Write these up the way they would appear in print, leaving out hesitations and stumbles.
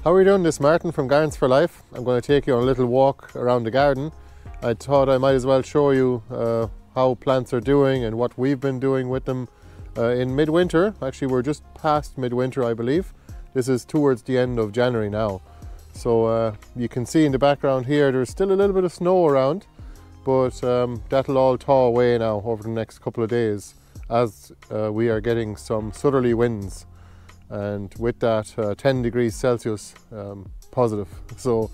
How are you doing? This is Martin from Gardens for Life. I'm going to take you on a little walk around the garden. I thought I might as well show you how plants are doing and what we've been doing with them in midwinter. Actually, we're just past midwinter, I believe. This is towards the end of January now. So you can see in the background here there's still a little bit of snow around, but that'll all thaw away now over the next couple of days as we are getting some southerly winds. And with that 10 degrees Celsius positive. So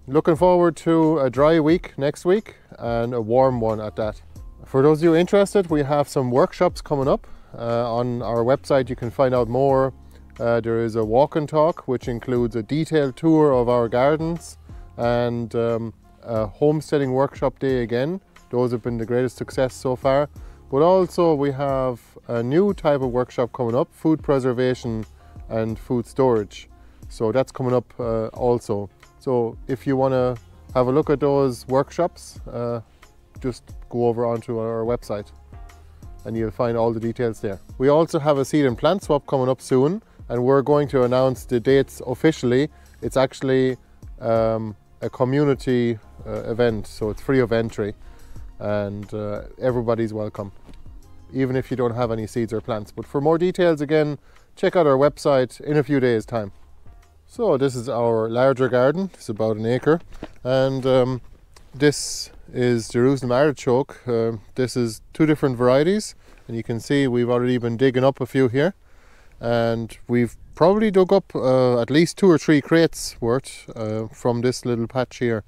looking forward to a dry week next week and a warm one at that. For those of you interested, we have some workshops coming up. On our website you can find out more. There is a walk and talk which includes a detailed tour of our gardens and a homesteading workshop day again. Those have been the greatest success so far. But also we have a new type of workshop coming up, food preservation and food storage. So that's coming up also. So if you want to have a look at those workshops, just go over onto our website and you'll find all the details there. We also have a seed and plant swap coming up soon, and we're going to announce the dates officially. It's actually a community event, so it's free of entry. And everybody's welcome, even if you don't have any seeds or plants. But for more details, again, check out our website in a few days' time. So this is our larger garden. It's about an acre, and this is Jerusalem artichoke. This is two different varieties, and you can see we've already been digging up a few here, and we've probably dug up at least 2 or 3 crates worth from this little patch here,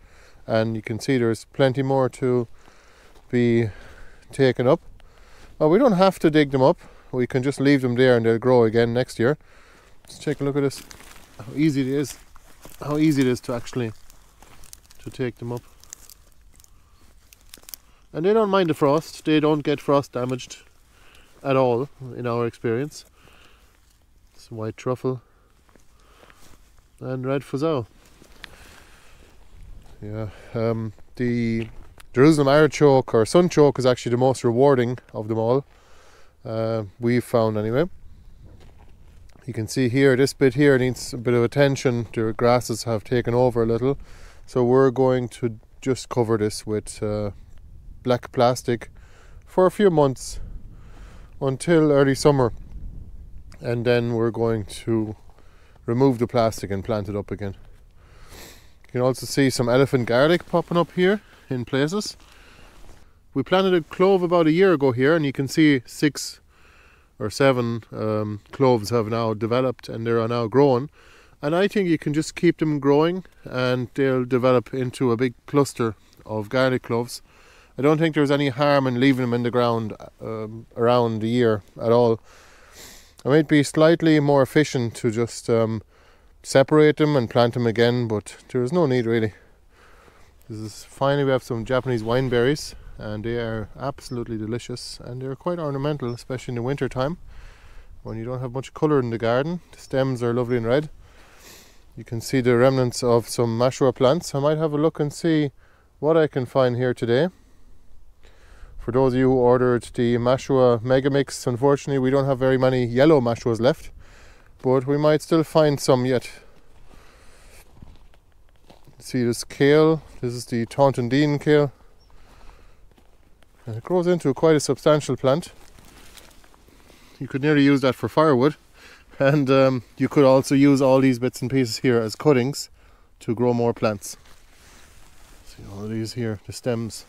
and you can see there's plenty more to be taken up. Well, we don't have to dig them up, we can just leave them there and they'll grow again next year. Let's take a look at this, how easy it is to actually take them up. And they don't mind the frost, they don't get frost damaged at all in our experience. Some white truffle and red fusel. Yeah, the Jerusalem artichoke or sunchoke is actually the most rewarding of them all, we've found anyway. You can see here, this bit here needs a bit of attention. The grasses have taken over a little, so we're going to just cover this with black plastic for a few months until early summer, and then we're going to remove the plastic and plant it up again. You can also see some elephant garlic popping up here in places. We planted a clove about a year ago here, and you can see 6 or 7 cloves have now developed and they are now growing, and I think you can just keep them growing and they'll develop into a big cluster of garlic cloves. I don't think there's any harm in leaving them in the ground around the year at all. It might be slightly more efficient to just separate them and plant them again, but there's no need really. Finally we have some Japanese wineberries, and they are absolutely delicious, and they're quite ornamental, especially in the winter time when you don't have much colour in the garden. The stems are lovely and red. You can see the remnants of some mashua plants. I might have a look and see what I can find here today. For those of you who ordered the mashua mega mix, unfortunately we don't have very many yellow mashuas left, but we might still find some yet. See this kale, this is the Taunton Dean kale, and it grows into quite a substantial plant. You could nearly use that for firewood, and you could also use all these bits and pieces here as cuttings to grow more plants. See all of these here, the stems.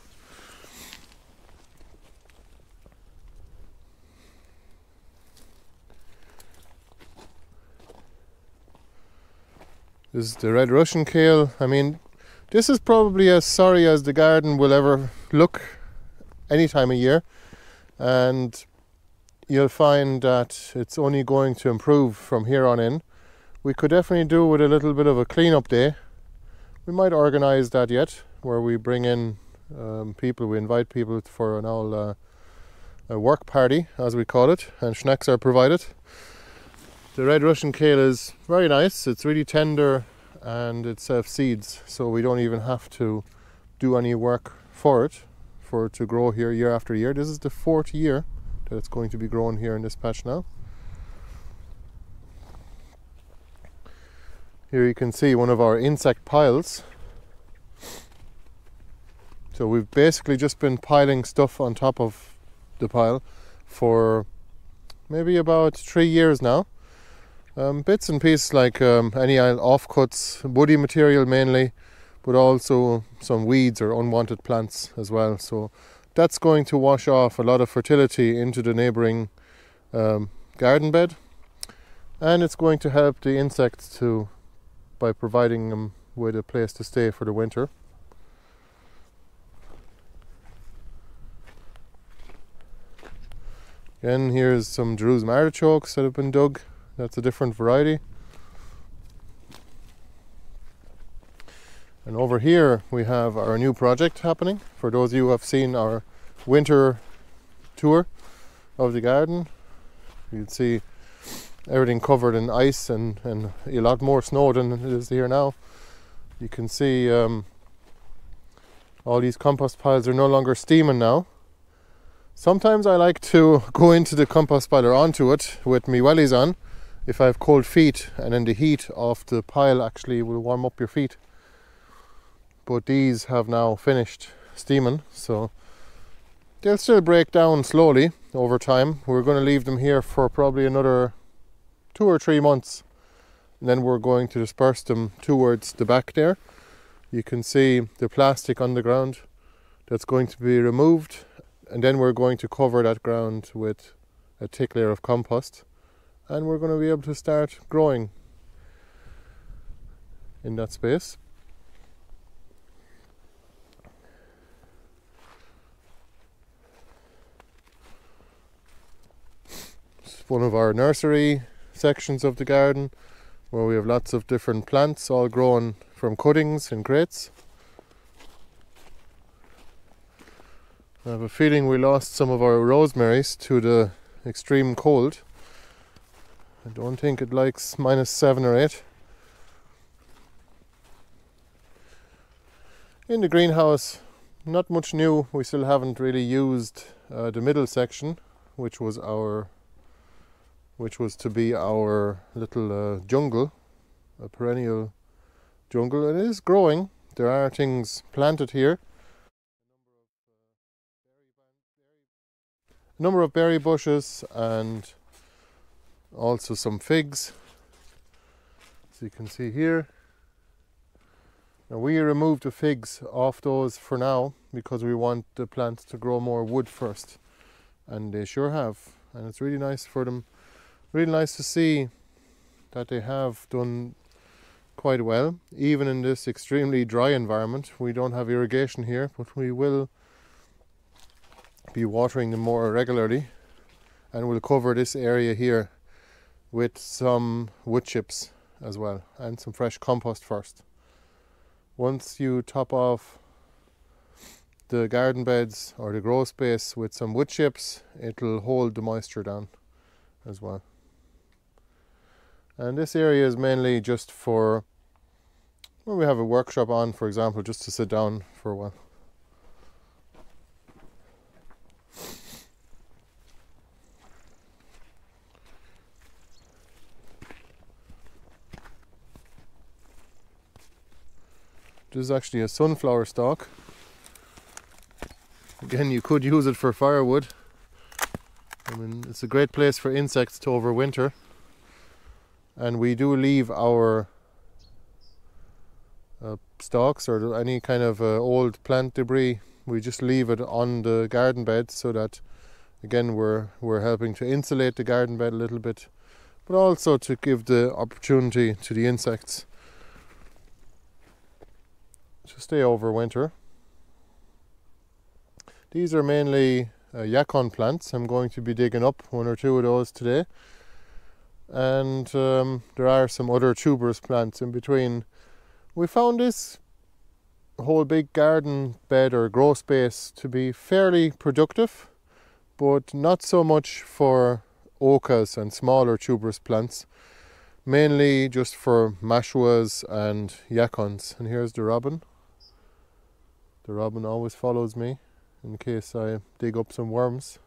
This is the red Russian kale. I mean, this is probably as sorry as the garden will ever look any time of year, and you'll find that it's only going to improve from here on in. We could definitely do with a little bit of a clean-up day. We might organise that yet, where we bring in people, we invite people for an all a work party, as we call it, and snacks are provided. The red Russian kale is very nice, it's really tender and it's seeds, so we don't even have to do any work for it to grow here year after year. This is the 4th year that it's going to be grown here in this patch now. Here you can see one of our insect piles. So we've basically just been piling stuff on top of the pile for maybe about 3 years now. Bits and pieces like any offcuts, woody material mainly, but also some weeds or unwanted plants as well. So that's going to wash off a lot of fertility into the neighbouring garden bed, and it's going to help the insects too by providing them with a place to stay for the winter. Again, here's some Jerusalem artichokes that have been dug. That's a different variety. And over here we have our new project happening. For those of you who have seen our winter tour of the garden, you'll see everything covered in ice and a lot more snow than it is here now. You can see all these compost piles are no longer steaming now. Sometimes I like to go into the compost pile or onto it with my wellies on if I have cold feet, and then the heat of the pile actually will warm up your feet. But these have now finished steaming, so they'll still break down slowly over time. We're going to leave them here for probably another 2 or 3 months, and then we're going to disperse them towards the back there. You can see the plastic on the ground that's going to be removed, and then we're going to cover that ground with a thick layer of compost, and we're going to be able to start growing in that space. It's one of our nursery sections of the garden where we have lots of different plants all grown from cuttings in crates. I have a feeling we lost some of our rosemaries to the extreme cold. I don't think it likes -7 or 8. In the greenhouse, not much new. We still haven't really used the middle section, which was to be our little jungle, a perennial jungle. It is growing. There are things planted here. A number of berry bushes and also some figs, as you can see here. Now we removed the figs off those for now because we want the plants to grow more wood first, and they sure have, and it's really nice for them. Really nice to see that they have done quite well, even in this extremely dry environment. We don't have irrigation here, but we will be watering them more regularly, and we'll cover this area here with some wood chips as well, and some fresh compost first. Once you top off the garden beds or the grow space with some wood chips, it'll hold the moisture down as well. And this area is mainly just for when we have a workshop on, for example, just to sit down for a while. This is actually a sunflower stalk. Again, you could use it for firewood. I mean, it's a great place for insects to overwinter. And we do leave our stalks or any kind of old plant debris, we just leave it on the garden bed, so that again we're helping to insulate the garden bed a little bit, but also to give the opportunity to the insects to stay over winter. These are mainly yacon plants. I'm going to be digging up 1 or 2 of those today, and there are some other tuberous plants in between. We found this whole big garden bed or grow space to be fairly productive, but not so much for ochas and smaller tuberous plants, mainly just for mashuas and yacons. And here's the robin. The robin always follows me in case I dig up some worms.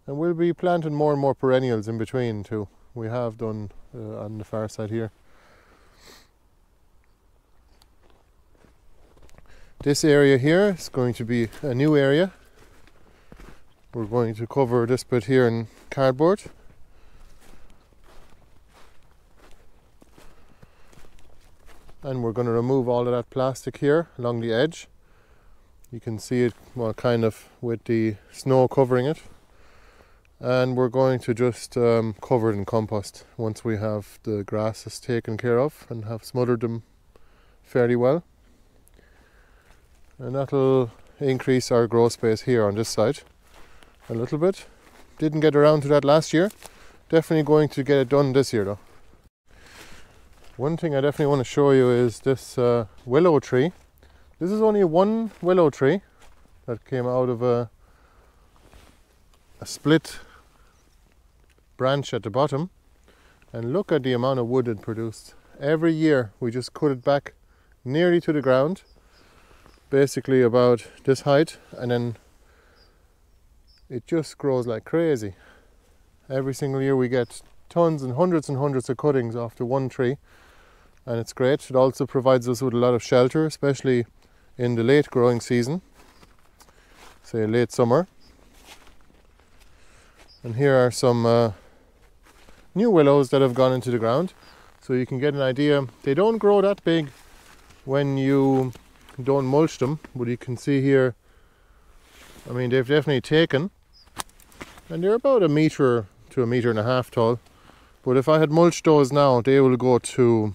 And we'll be planting more and more perennials in between too. We have done on the far side here. This area here is going to be a new area. We're going to cover this bit here in cardboard. And we're going to remove all of that plastic here along the edge. You can see it, well, kind of with the snow covering it. And we're going to just cover it in compost once we have the grasses taken care of and have smothered them fairly well. And that'll increase our grow space here on this side a little bit. Didn't get around to that last year. Definitely going to get it done this year though. One thing I definitely want to show you is this willow tree. This is only one willow tree that came out of a split branch at the bottom, and look at the amount of wood it produced. Every year we just cut it back nearly to the ground, basically about this height, and then it just grows like crazy. Every single year we get tons and hundreds of cuttings off the one tree, and it's great. It also provides us with a lot of shelter, especially in the late growing season, say late summer. And here are some new willows that have gone into the ground, so you can get an idea. They don't grow that big when you don't mulch them, but you can see here, I mean, they've definitely taken, and they're about 1 meter to 1.5 meters tall. But if I had mulched those now, they will go to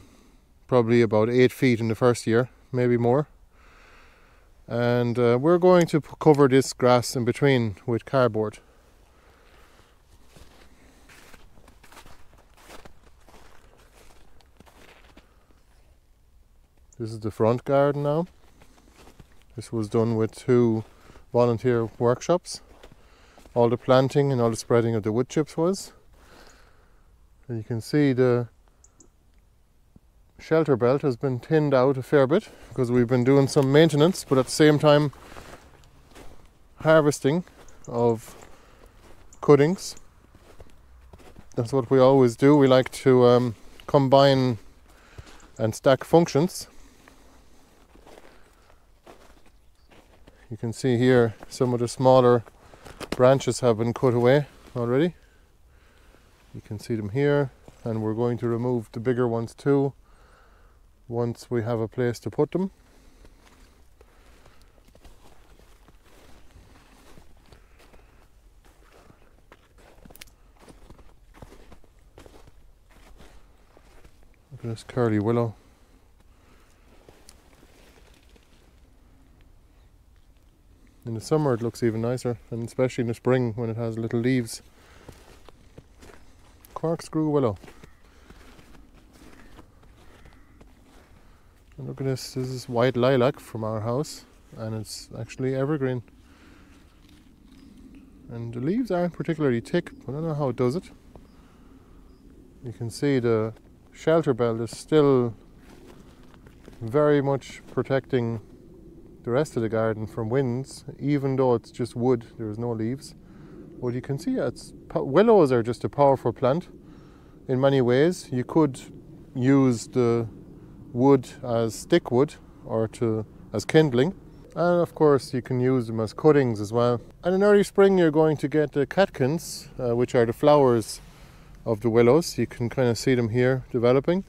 probably about 8 feet in the first year, maybe more. And we're going to cover this grass in between with cardboard. This is the front garden now. This was done with 2 volunteer workshops. All the planting and all the spreading of the wood chips was. And you can see the shelter belt has been thinned out a fair bit because we've been doing some maintenance, but at the same time harvesting of cuttings. That's what we always do. We like to combine and stack functions. You can see here some of the smaller branches have been cut away already. You can see them here, and we're going to remove the bigger ones too once we have a place to put them. Look at this curly willow. In the summer it looks even nicer, and especially in the spring when it has little leaves. Corkscrew willow. And look at this, this is white lilac from our house, and it's actually evergreen. And the leaves aren't particularly thick, but I don't know how it does it. You can see the shelter belt is still very much protecting the rest of the garden from winds, even though it's just wood, there's no leaves. But you can see willows are just a powerful plant in many ways. You could use the wood as stick wood or as kindling, and of course you can use them as cuttings as well. And in early spring you're going to get the catkins, which are the flowers of the willows. You can kind of see them here developing.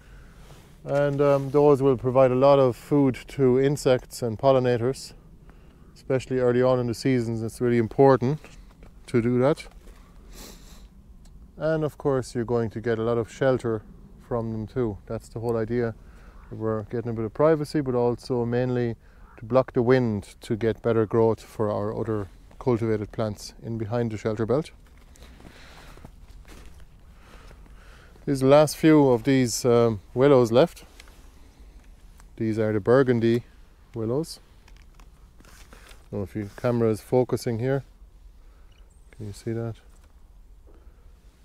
And those will provide a lot of food to insects and pollinators, especially early on in the seasons. It's really important to do that. And of course you're going to get a lot of shelter from them too. That's the whole idea. We're getting a bit of privacy, but also mainly to block the wind to get better growth for our other cultivated plants in behind the shelter belt. These are the last few of these willows left. These are the burgundy willows. I don't know if your camera is focusing here. Can you see that?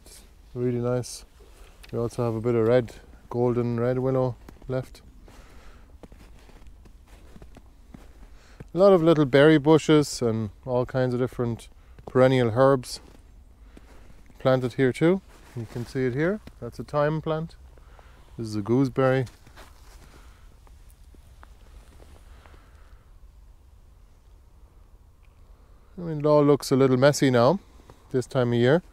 It's really nice. We also have a bit of red, golden red willow left. A lot of little berry bushes and all kinds of different perennial herbs. planted here too. You can see it here. That's a thyme plant. This is a gooseberry. I mean, it all looks a little messy now, this time of year.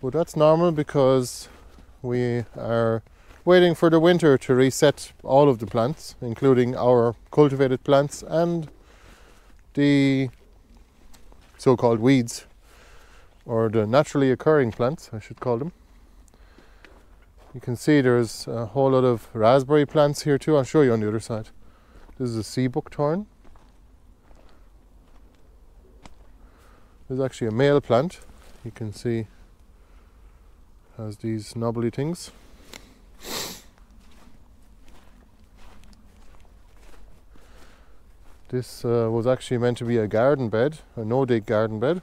But that's normal because we are waiting for the winter to reset all of the plants, including our cultivated plants and the so-called weeds, or the naturally occurring plants, I should call them. You can see there's a whole lot of raspberry plants here too. I'll show you on the other side. This is a sea buckthorn. This is actually a male plant. You can see has these knobbly things. This was actually meant to be a garden bed, a no-dig garden bed.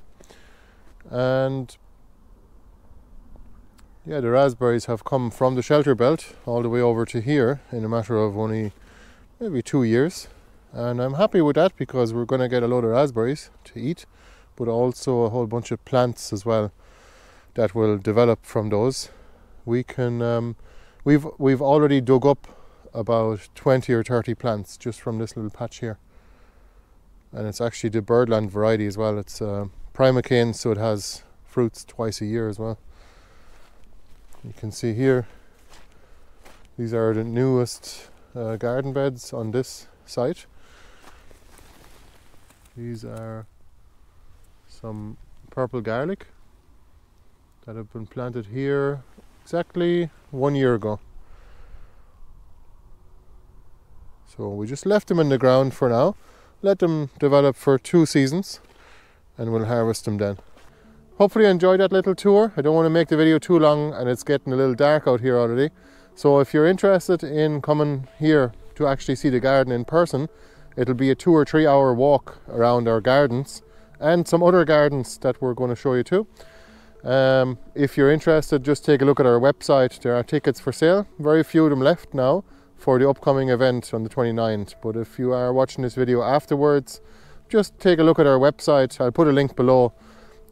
And yeah, the raspberries have come from the shelter belt all the way over to here in a matter of only maybe 2 years. And I'm happy with that because we're going to get a load of raspberries to eat, but also a whole bunch of plants as well that will develop from those. We can, we've already dug up about 20 or 30 plants just from this little patch here. And it's actually the birdland variety as well. It's primocane, so it has fruits twice a year as well. You can see here, these are the newest garden beds on this site. These are some purple garlic that have been planted here exactly 1 year ago. So we just left them in the ground for now, let them develop for 2 seasons, and we'll harvest them then. Hopefully you enjoyed that little tour. I don't want to make the video too long and it's getting a little dark out here already. So if you're interested in coming here to actually see the garden in person, it'll be a 2 or 3 hour walk around our gardens and some other gardens that we're going to show you too. If you're interested, just take a look at our website. There are tickets for sale. Very few of them left now for the upcoming event on the 29th. But if you are watching this video afterwards, just take a look at our website. I'll put a link below.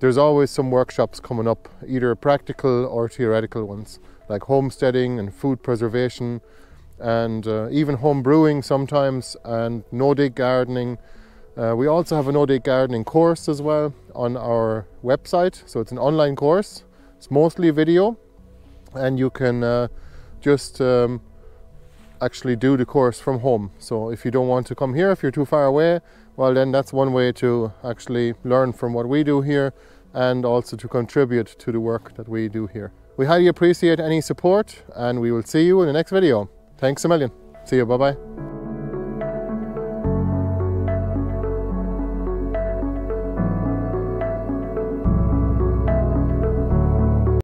There's always some workshops coming up, either practical or theoretical ones, like homesteading and food preservation, and even home brewing sometimes, and no-dig gardening. We also have a no-dig gardening course as well on our website. So it's an online course. It's mostly video, and you can just actually do the course from home. So if you don't want to come here, if you're too far away, well then that's one way to actually learn from what we do here and also to contribute to the work that we do here. We highly appreciate any support, and we will see you in the next video. Thanks a million. See you. Bye bye.